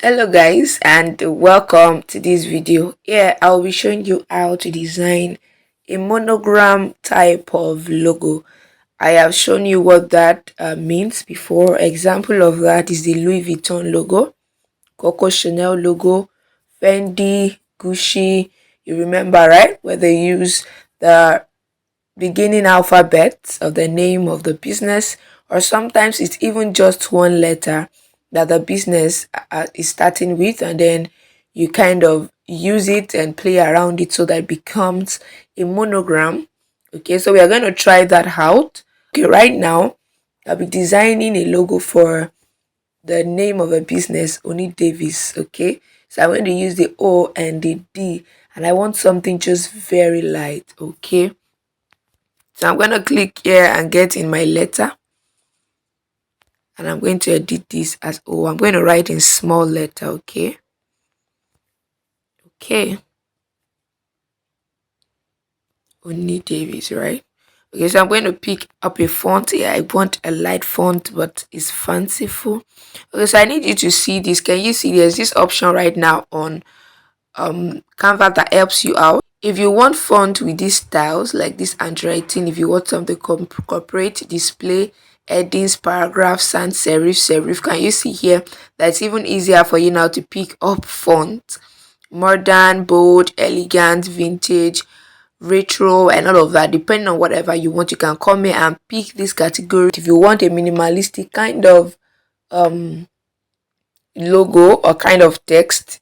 Hello guys, and welcome to this video. Here I'll be showing you how to design a monogram type of logo. I have shown you what that means before. Example of that is the Louis Vuitton logo, Coco Chanel logo, Fendi, Gucci. You remember, right, where they use the beginning alphabet of the name of the business, or sometimes it's even just one letter that the business is starting with, and then you kind of use it and play around it so that it becomes a monogram. Okay, so we are going to try that out. Okay, right now I'll be designing a logo for the name of a business, Oni Davis. Okay, so I'm going to use the O and the D, and I want something just very light. Okay, so I'm going to click here and get in my letter. And I'm going to edit this as O. I'm going to write in small letter, okay? Okay. Oni Davis, right? Okay, so I'm going to pick up a font here. I want a light font, but it's fanciful. Okay, so I need you to see this. Can you see there's this option right now on Canva that helps you out? If you want font with these styles, like this handwriting, if you want something corporate, display, headings, paragraphs, sans serif, can you see here that it's even easier for you now to pick up font? Modern, bold, elegant, vintage, retro, and all of that. Depending on whatever you want, you can come here and pick this category. If you want a minimalistic kind of logo or kind of text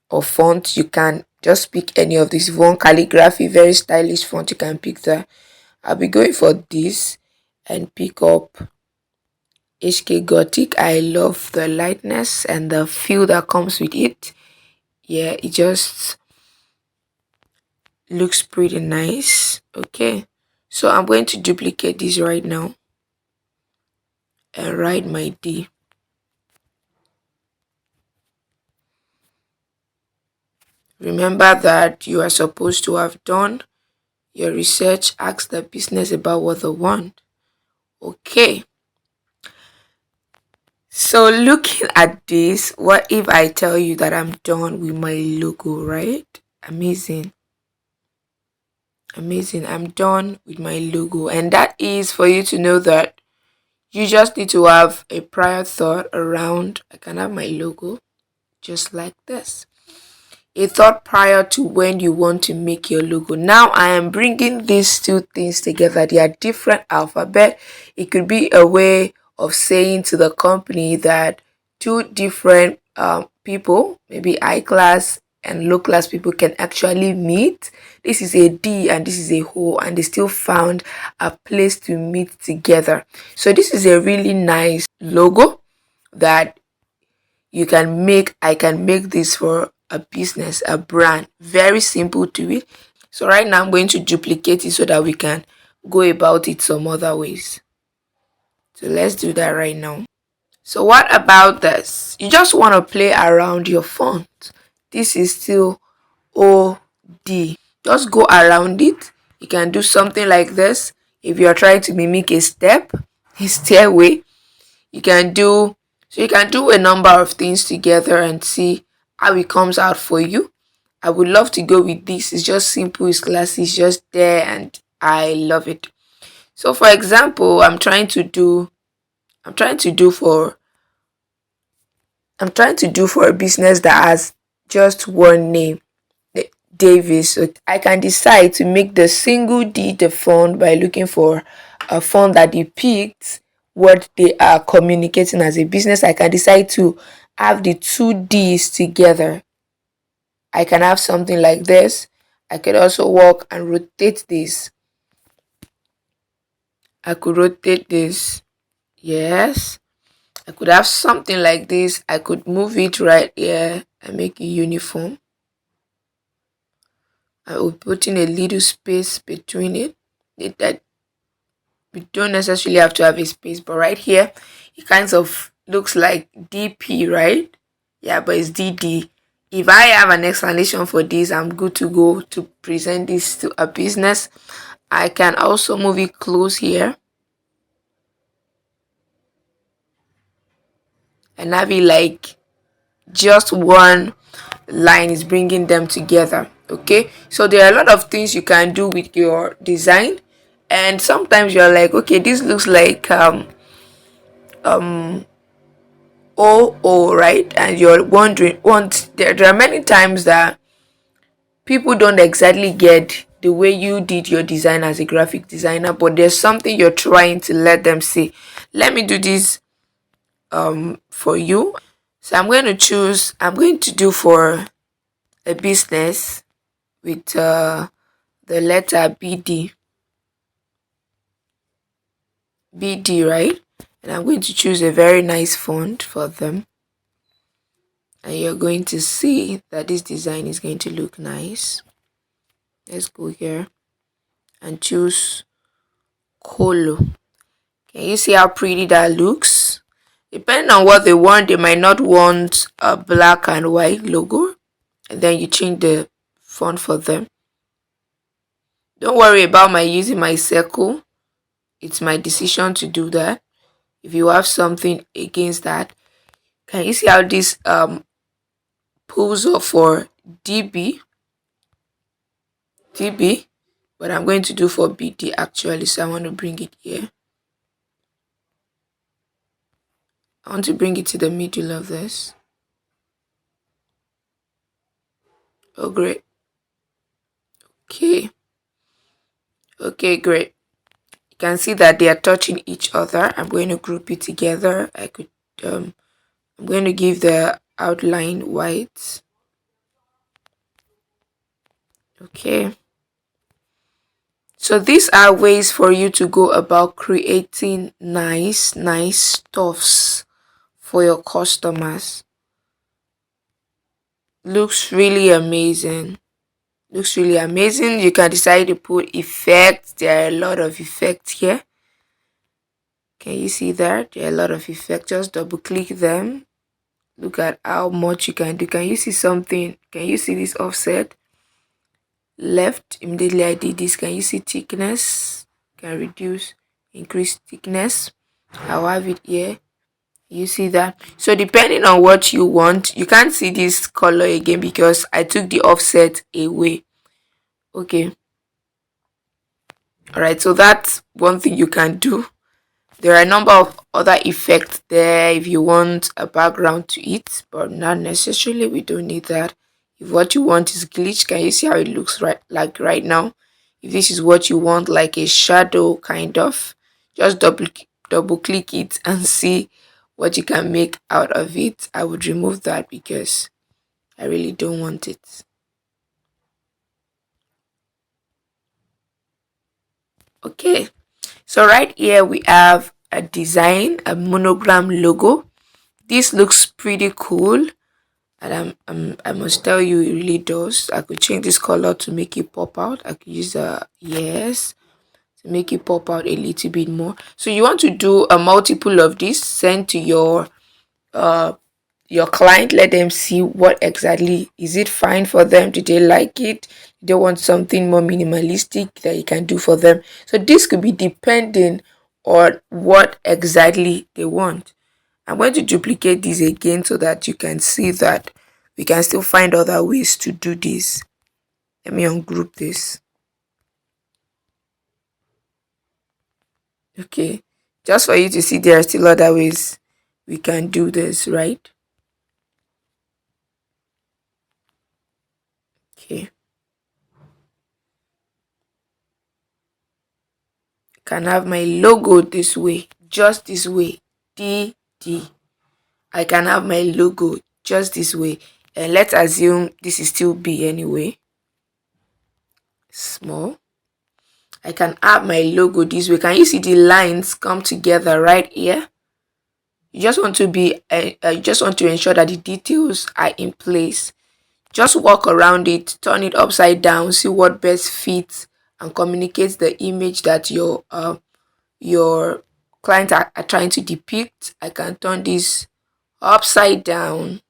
or font, you can just pick any of these. If you want calligraphy, very stylish font, you can pick that. I'll be going for this and pick up HK Gothic. I love the lightness and the feel that comes with it. Yeah, it just looks pretty nice. Okay, so I'm going to duplicate this right now and write my D. Remember that you are supposed to have done your research, ask the business about what they want. Okay, so looking at this, what if I tell you that I'm done with my logo, right? Amazing. I'm done with my logo, and that is for you to know that you just need to have a prior thought around. I can have my logo just like this. A thought prior to when you want to make your logo. Now I am bringing these two things together. They are different alphabet. It could be a way of saying to the company that two different people, maybe high class and low class people, can actually meet. This is a D and this is a O, and they still found a place to meet together. So this is a really nice logo that you can make. I can make this for a business, a brand. Very simple to it. So right now I'm going to duplicate it so that we can go about it some other ways. So let's do that right now. So what about this? You just want to play around your font. This is still OD. Just go around it. You can do something like this. If you're trying to mimic a step, a stairway, you can do so you can do a number of things together and see how it comes out for you. I would love to go with this. It's just simple, it's classy, it's just there, and I love it. So for example, I'm trying to do for a business that has just one name, Davis. So I can decide to make the single D the font by looking for a font that depicts what they are communicating as a business. I can decide to have the two D's together. I can have something like this. I could also walk and rotate this. I could rotate this. Yes. I could have something like this. I could move it right here and make it uniform. I will put in a little space between it. That we don't necessarily have to have a space, but right here it kind of looks like DP, right? Yeah, but it's DD. If I have an explanation for this, I'm good to go to present this to a business. I can also move it close here and have it like just one line is bringing them together. Okay, so there are a lot of things you can do with your design, and sometimes you're like, okay, this looks like right, and you're wondering, there are many times that people don't exactly get the way you did your design as a graphic designer, but there's something you're trying to let them see. Let me do this for you. So I'm going to do for a business with the letter BD, right? And I'm going to choose a very nice font for them. And you're going to see that this design is going to look nice. Let's go here and choose Colo. Can you see how pretty that looks? Depending on what they want, they might not want a black and white logo. And then you change the font for them. Don't worry about my using my circle. It's my decision to do that. If you have something against that, can you see how this pulls up for DB? DB, but I'm going to do for BD actually, so I want to bring it here. I want to bring it to the middle of this. Oh, great. Okay, great. You can see that they are touching each other. I'm going to group it together. I'm going to give the outline white. Okay. So these are ways for you to go about creating nice stuffs for your customers. Looks really amazing. Looks really amazing. You can decide to put effects. There are a lot of effects here. Can you see that? There are a lot of effects. Just double click them. Look at how much you can do. Can you see something? Can you see this offset? Left, immediately I did this. Can you see thickness? Can reduce, increase thickness. I'll have it here. You see that? So depending on what you want, you can't see this color again because I took the offset away. Okay. All right, so that's one thing you can do. There are a number of other effects there if you want a background to it, but not necessarily. We don't need that. If what you want is glitch, can you see how it looks right now? If this is what you want, like a shadow kind of, just double click it and see what you can make out of it. I would remove that because I really don't want it. Okay, so right here we have a design, a monogram logo. This looks pretty cool, and I must tell you, it really does. I could change this color to make it pop out. I could use a yes to make it pop out a little bit more. So you want to do a multiple of this, send to uh your client, let them see what exactly is it fine for them. Do they like it? Do they want something more minimalistic that you can do for them? So this could be depending on what exactly they want. I'm going to duplicate this again so that you can see that we can still find other ways to do this. Let me ungroup this. Okay, just for you to see there are still other ways we can do this, right? Okay, can have my logo this way, just this way. D. I can have my logo just this way, and let's assume this is still B anyway. Small. I can add my logo this way. Can you see the lines come together right here? You just want to you just want to ensure that the details are in place. Just walk around it, turn it upside down, see what best fits and communicates the image that your client are trying to depict. I can turn this upside down.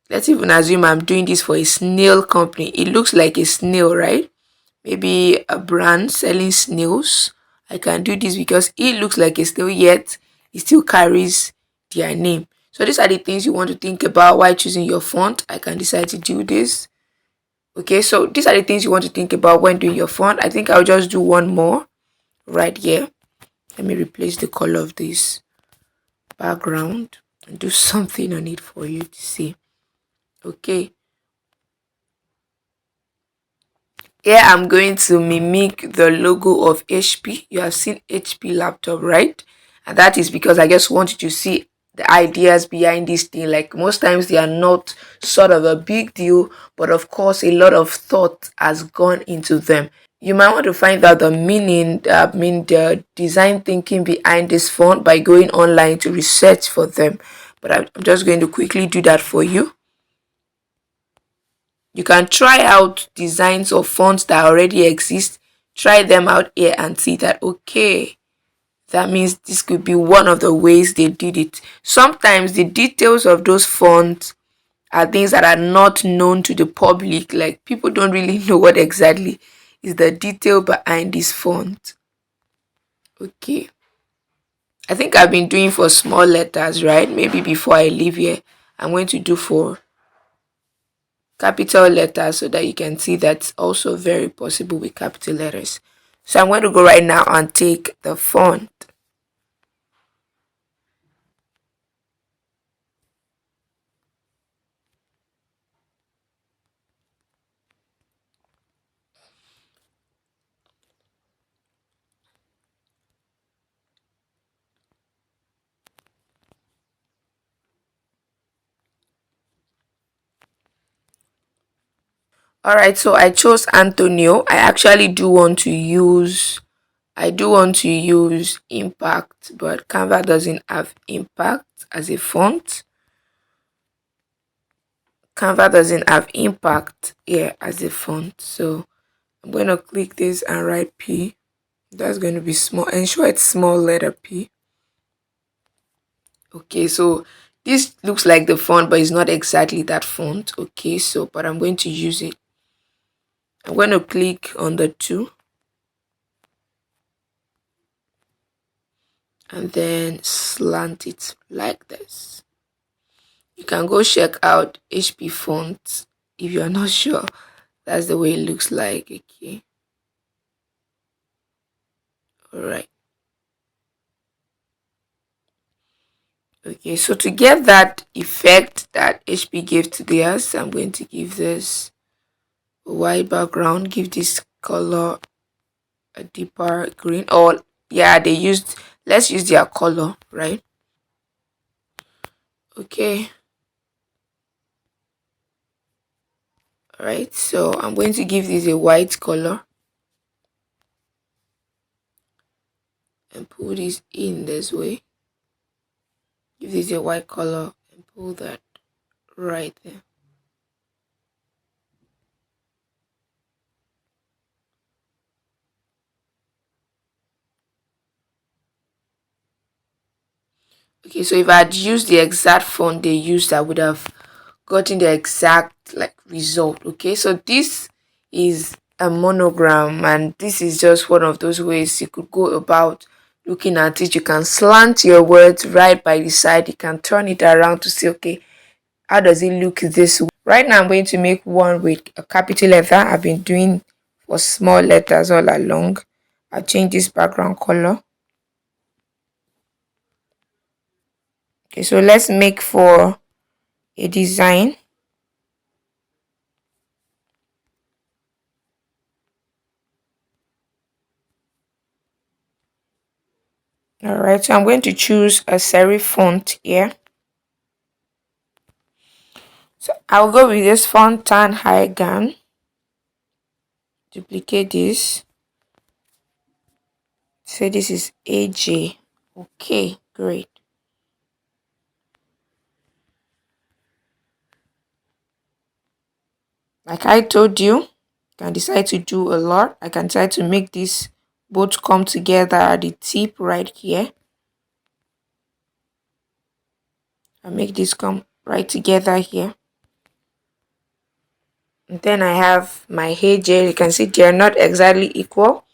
Let's even assume I'm doing this for a snail company. It looks like a snail, right? Maybe a brand selling snails. I can do this because it looks like a snail, yet it still carries their name. So these are the things you want to think about while choosing your font. I can decide to do this. Okay, so these are the things you want to think about when doing your font. I think I'll just do one more right here. Let me replace the color of this background and do something on it for you to see. Okay, here I'm going to mimic the logo of HP. You have seen HP laptop, right? And that is because I just want you to see the ideas behind this thing. Like most times they are not sort of a big deal, but of course a lot of thought has gone into them. You might want to find out the meaning, the design thinking behind this font by going online to research for them. But I'm just going to quickly do that for you. You can try out designs of fonts that already exist. Try them out here and see that, okay, that means this could be one of the ways they did it. Sometimes the details of those fonts are things that are not known to the public. Like people don't really know what exactly is the detail behind this font. Okay. I think I've been doing for small letters, right? Maybe before I leave here, I'm going to do for capital letters so that you can see that's also very possible with capital letters. So I'm going to go right now and take the font. All right, so I chose Antonio. I do want to use impact, but Canva doesn't have impact as a font. Canva doesn't have impact here as a font. So I'm going to click this and write P. That's going to be small. Ensure it's small letter P. Okay, so this looks like the font, but it's not exactly that font. Okay, so but I'm going to use it. I'm going to click on the two and then slant it like this. You can go check out HP fonts if you're not sure. That's the way it looks like. Okay, all right. Okay, so to get that effect that HP gave to theirs, I'm going to give this a white background, give this color a deeper green. Or yeah, let's use their color, right? Okay, all right, so I'm going to give this a white color and pull this in this way. Give this a white color and pull that right there. Okay, so if I had used the exact font they used, I would have gotten the exact like result. Okay, so this is a monogram, and this is just one of those ways you could go about looking at it. You can slant your words right by the side. You can turn it around to see, okay, how does it look this way? Right now I'm going to make one with a capital letter. I've been doing for small letters all along. I'll change this background color. Okay, so let's make for a design. All right, so I'm going to choose a serif font here. So I'll go with this font tan Haigan. Duplicate this. Say this is AJ. Okay, great. Like I told you, can decide to do a lot. I can try to make this both come together at the tip right here. I make this come right together here. And then I have my AJ. You can see they're not exactly equal.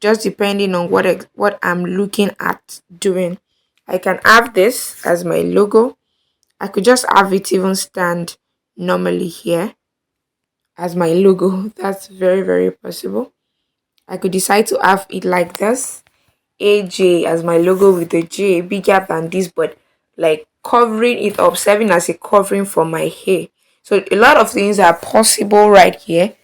Just depending on what I'm looking at doing. I can have this as my logo. I could just have it even stand normally here as my logo. That's very, very possible. I could decide to have it like this, AJ as my logo with the J bigger than this, but like covering it up, serving as a covering for my hair. So a lot of things are possible right here.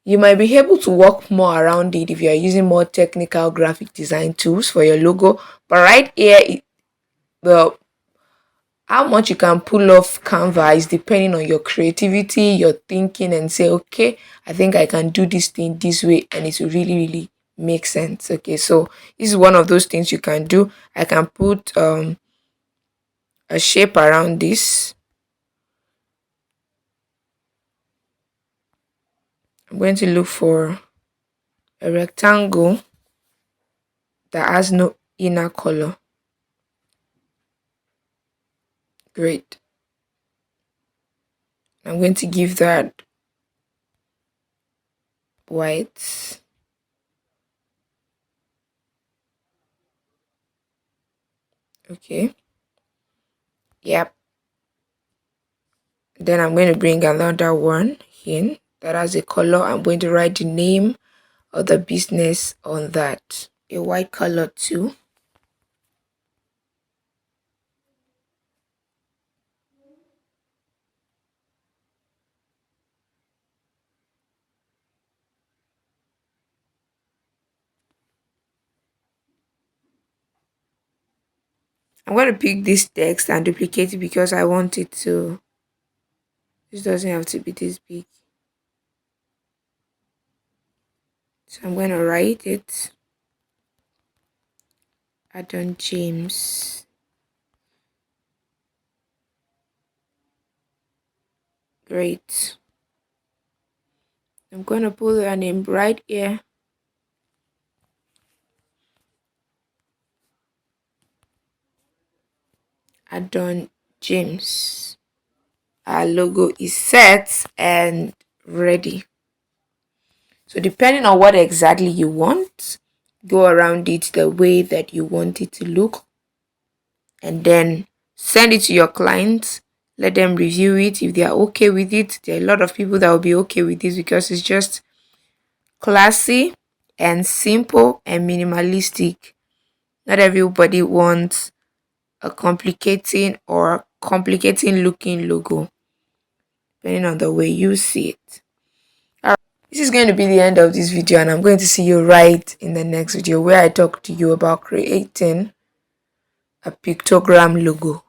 You might be able to work more around it if you are using more technical graphic design tools for your logo. But right here, the how much you can pull off Canva is depending on your creativity, your thinking, and say, okay, I think I can do this thing this way, and it will really, really make sense. Okay, so this is one of those things you can do. I can put a shape around this. I'm going to look for a rectangle that has no inner color. Great. I'm going to give that white. Okay. Yep. Then I'm going to bring another one in that has a color. I'm going to write the name of the business on that. A white color too. I'm going to pick this text and duplicate it because I want it to. This doesn't have to be this big. So I'm going to write it. Adon James. Great. I'm going to put their name right here. Adon James. Our logo is set and ready. So depending on what exactly you want, go around it the way that you want it to look, and then send it to your clients. Let them review it. If they are okay with it, there are a lot of people that will be okay with this because it's just classy and simple and minimalistic. Not everybody wants a complicating looking logo, depending on the way you see it. This is going to be the end of this video, and I'm going to see you right in the next video where I talk to you about creating a pictogram logo.